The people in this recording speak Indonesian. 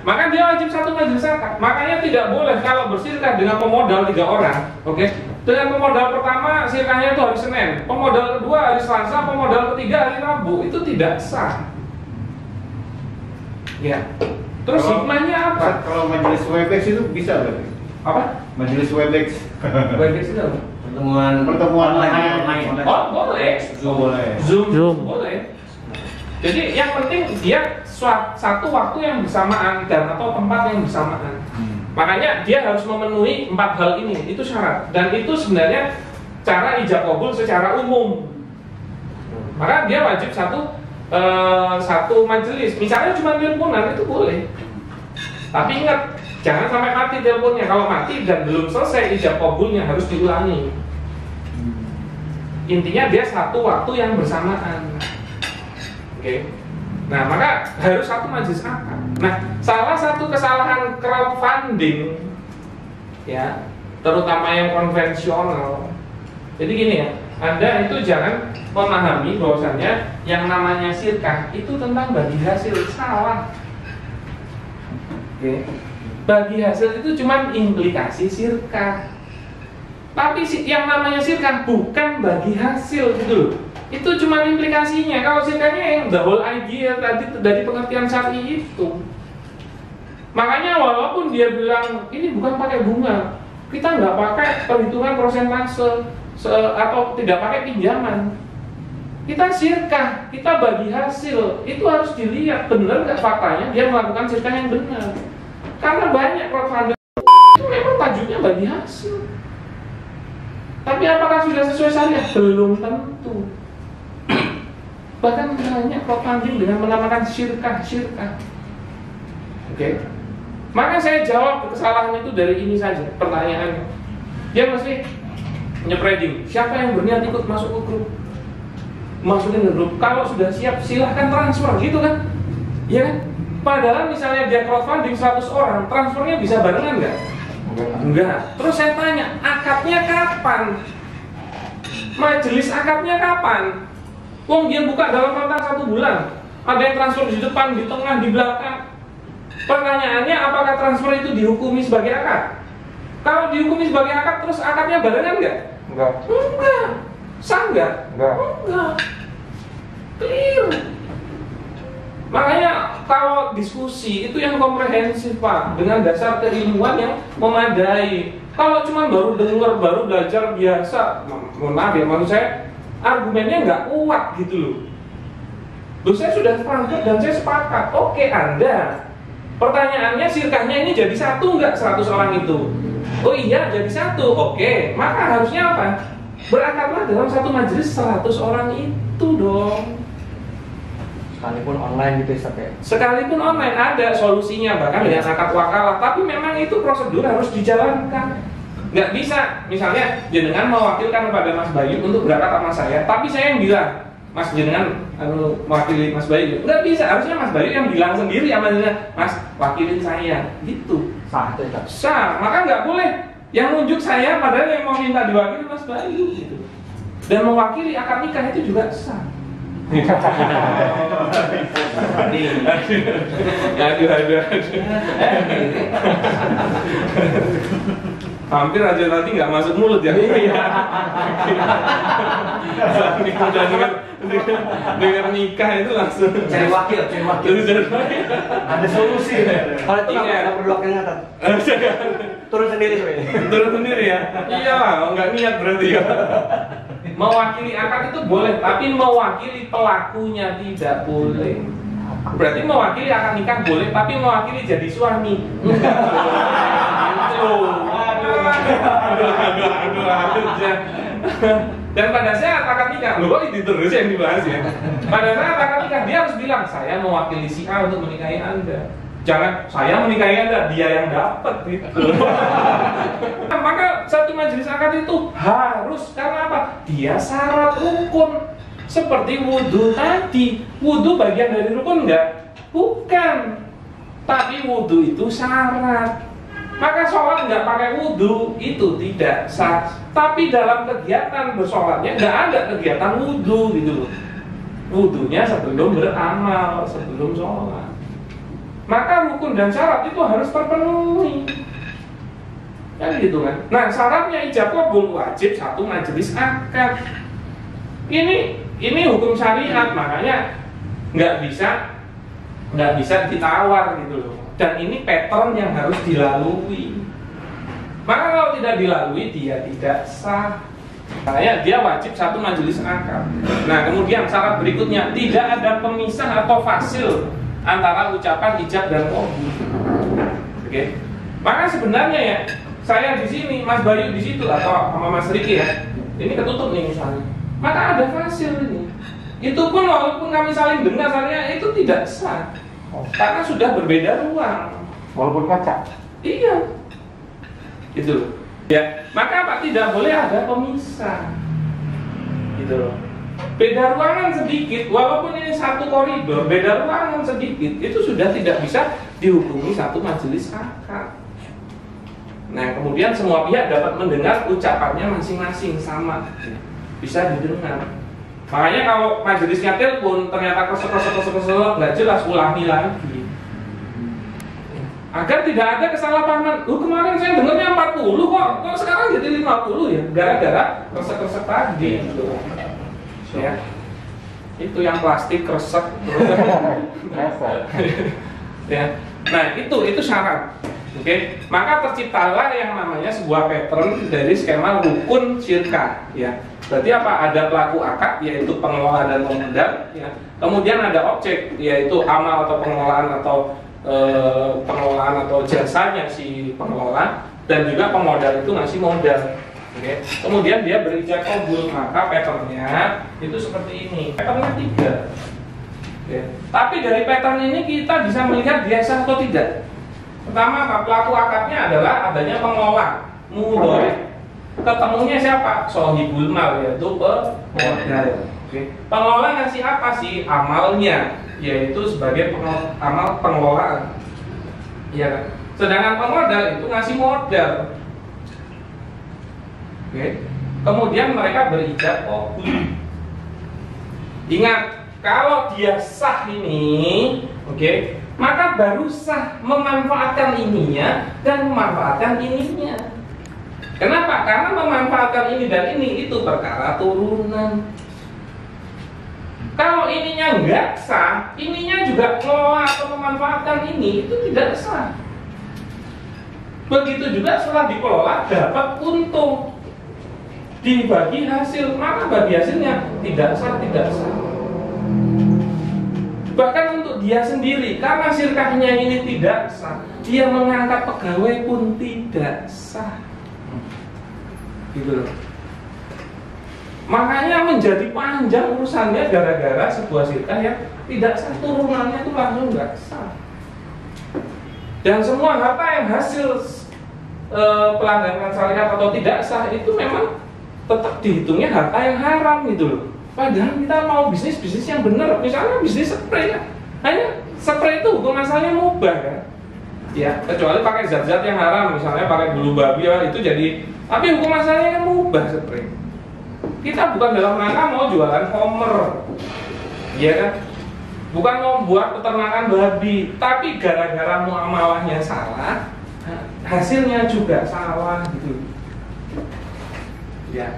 Maka dia wajib satu majelis akad. Makanya tidak boleh kalau bersirkah dengan pemodal 3 orang, oke? Dengan pemodal pertama sirkahnya itu hari Senin, pemodal kedua hari Selasa, pemodal ketiga hari Rabu, itu tidak sah. Ya. Terus hikmahnya apa? Kalau majelis Webex itu bisa berarti? Apa? Majelis Webex. Webex itu apa? Pertemuan online. Oh, boleh. Zoom. Boleh. Jadi yang penting dia satu waktu yang bersamaan dan atau tempat yang bersamaan. Makanya dia harus memenuhi 4 hal ini, itu syarat. Dan itu sebenarnya cara ijab kabul secara umum. Maka dia wajib satu majelis. Misalnya cuma teleponan itu boleh. Tapi ingat, jangan sampai mati teleponnya. Kalau mati dan belum selesai ijab kabulnya harus diulangi. Intinya dia satu waktu yang bersamaan. Oke. Nah, maka harus satu majelis akad. Nah, salah satu kesalahan crowdfunding, ya, terutama yang konvensional. Jadi gini ya, Anda itu jangan memahami bahwasannya yang namanya sirkah itu tentang bagi hasil. Salah. Oke. Bagi hasil itu cuma implikasi sirkah. Tapi yang namanya sirkah bukan bagi hasil gitu loh. Itu cuma implikasinya. Kalau sirkahnya yang the whole idea tadi dari pengertian syar'i itu. Makanya walaupun dia bilang ini bukan pakai bunga, kita nggak pakai perhitungan persentase atau tidak pakai pinjaman. Kita sirkah, kita bagi hasil. Itu harus dilihat benar nggak faktanya dia melakukan sirkah yang benar. Karena banyak crowdfunding itu memang tajuknya bagi hasil. Tapi apakah sudah sesuai syariah? Belum tentu. Bahkan banyak crowdfunding dengan menamakan syirkah. Oke. Maka saya jawab kesalahan itu dari ini saja pertanyaannya. Dia mesti nyepreading. Siapa yang berniat ikut masuk ke grup? Masukin ke grup. Kalau sudah siap silahkan transfer gitu kan? Iya kan? Padahal misalnya dia crowdfunding 100 orang, transfernya bisa barengan nggak? Enggak. Terus saya tanya, akadnya kapan? Majelis akadnya kapan? Wong dia buka dalam rentang 1 bulan. Ada yang transfer di depan, di tengah, di belakang. Pertanyaannya, apakah transfer itu dihukumi sebagai akad? Kalau dihukumi sebagai akad, terus akadnya barengan nggak? Enggak. Sah nggak? Enggak. Clear. Makanya kalau diskusi itu yang komprehensif Pak, dengan dasar keilmuan yang memadai. Kalau cuma baru dengar, baru belajar biasa, mohon maaf ya, maksud saya argumennya nggak kuat gitu loh. Loh, saya sudah sepakat dan saya sepakat. Oke, Anda. Pertanyaannya sirkahnya ini jadi satu nggak 100 orang itu? Oh iya, jadi satu. Oke, maka harusnya apa? Berakatlah dalam satu majelis 100 orang itu dong. Sekalipun online gitu ya. Sekalipun online ada solusinya, bahkan dengan akad wakalah. Tapi memang itu prosedur harus dijalankan. Nggak bisa, misalnya jenengan mewakilkan kepada Mas Bayu untuk berangkat sama saya, tapi saya yang bilang, Mas jenengan mewakili Mas Bayu. Nggak bisa, harusnya Mas Bayu yang bilang sendiri sama jenengan, Mas wakilin saya, gitu. Sah itu ya. Sah, maka nggak boleh yang nunjuk saya padahal yang mau minta diwakili Mas Bayu gitu. Dan mewakili akad nikah itu juga sah. Aduh. Hampir aja nanti nggak masuk mulut ya. Udah dengar nikah itu langsung Cari wakil. Ada solusi. Kalau itu nggak perlu wakil ngatar. Turun sendiri ya. Iyalah, nggak niat berarti ya. Mewakili akad itu boleh, tapi mewakili pelakunya tidak boleh. Berarti mewakili akad nikah boleh, tapi mewakili jadi suami enggak boleh. Aduh. Dan pada saat akad nikah, loh kok itu terus yang dibahas ya. Pada saat akad nikah dia harus bilang, saya mewakili si A untuk menikahi Anda. Jangan saya menikahi Anda, dia yang dapat gitu. Maka satu majelis akad itu harus, karena apa? Dia syarat rukun. Seperti wudhu tadi. Wudhu bagian dari rukun enggak? Bukan. Tapi wudhu itu syarat. Maka sholat nggak pakai wudhu itu tidak sah. Tapi dalam kegiatan bersolatnya nggak ada kegiatan wudhu gitu loh. Wudhunya sebelum beramal, sebelum sholat. maka rukun dan syarat itu harus terpenuhi. Kan gitu kan. Nah, syaratnya ijab qabul wajib satu majelis akad. Ini hukum syariat, makanya nggak bisa ditawar gitu loh. Dan ini pattern yang harus dilalui. Maka kalau tidak dilalui dia tidak sah. Makanya dia wajib satu majelis akad. Nah, kemudian syarat berikutnya tidak ada pemisah atau fasil antara ucapan ijab dan qabul. Oke. Maka sebenarnya ya, saya di sini, Mas Bayu di situ atau sama Mas Riki ya. Ini ketutup nih misalnya. Maka ada fasil ini. Itu pun walaupun kami saling dengar saling itu tidak sah. Karena sudah berbeda ruang. Walaupun kaca. Iya. Gitu loh. Ya, maka Pak tidak boleh ada pemisah. Gitu loh. Beda ruangan sedikit, walaupun ini satu koridor, beda ruangan sedikit, itu sudah tidak bisa dihukumi satu majelis akad. Nah, kemudian semua pihak dapat mendengar ucapannya masing-masing sama, bisa didengar. Makanya kalau majelisnya telepon ternyata kesel nggak jelas, ulangi lagi. Agar tidak ada kesalahpahaman. Kemarin saya dengarnya 40 kok sekarang jadi 50 ya, gara-gara kresek-kresek tadi. Ya. Itu yang plastik kresek. Ya. Nah, itu syarat. Oke, maka terciptalah yang namanya sebuah pattern dari skema rukun syirkah, ya. Berarti apa? Ada pelaku akad, yaitu pengelola dan pemodal, ya. Kemudian ada objek, yaitu amal atau pengelolaan atau jasanya si pengelola, dan juga pemodal itu ngasih modal. Oke. Kemudian dia berijab qabul, maka patternnya itu seperti ini. Patternnya 3. Oke. Tapi dari pattern ini kita bisa melihat dia sah atau tidak. Pertama, pelaku akadnya adalah adanya pengelola mudhari. Ketemunya siapa? Sohibul mal, yaitu pemodal. Oke. Pengelola ngasih apa sih? Amalnya, yaitu sebagai amal pengelolaan. Iya kan? Sedangkan pemodal itu ngasih modal. Oke. Kemudian mereka berijab qabul. Ingat, kalau dia sah ini, oke, maka baru sah memanfaatkan ininya dan memanfaatkan ininya. Kenapa? Karena memanfaatkan ini dan ini itu perkara turunan. Kalau ininya enggak sah, ininya juga ngelola atau memanfaatkan ini, itu tidak sah. Begitu juga setelah dikelola dapat untung, dibagi hasil, maka bagi hasilnya tidak sah. Bahkan untuk dia sendiri, karena syirkahnya ini tidak sah, dia mengangkat pegawai pun tidak sah. Gitu loh. Makanya menjadi panjang urusannya gara-gara sebuah syirkah yang tidak sah, turunannya itu langsung nggak sah. Dan semua harta yang hasil pelanggaran syariat atau tidak sah itu memang tetap dihitungnya harta yang haram gitu loh. Padahal kita mau bisnis yang benar, misalnya bisnis spray ya. Hanya spray itu hukum asalnya mubah kan. Ya, kecuali pakai zat-zat yang haram, misalnya pakai bulu babi ya, itu jadi. Tapi hukum asalnya kan mubah spray. Kita bukan dalam rangka mau jualan homer, ya kan? Bukan mau buat peternakan babi, tapi gara-gara muamalahnya salah, hasilnya juga salah gitu. Ya.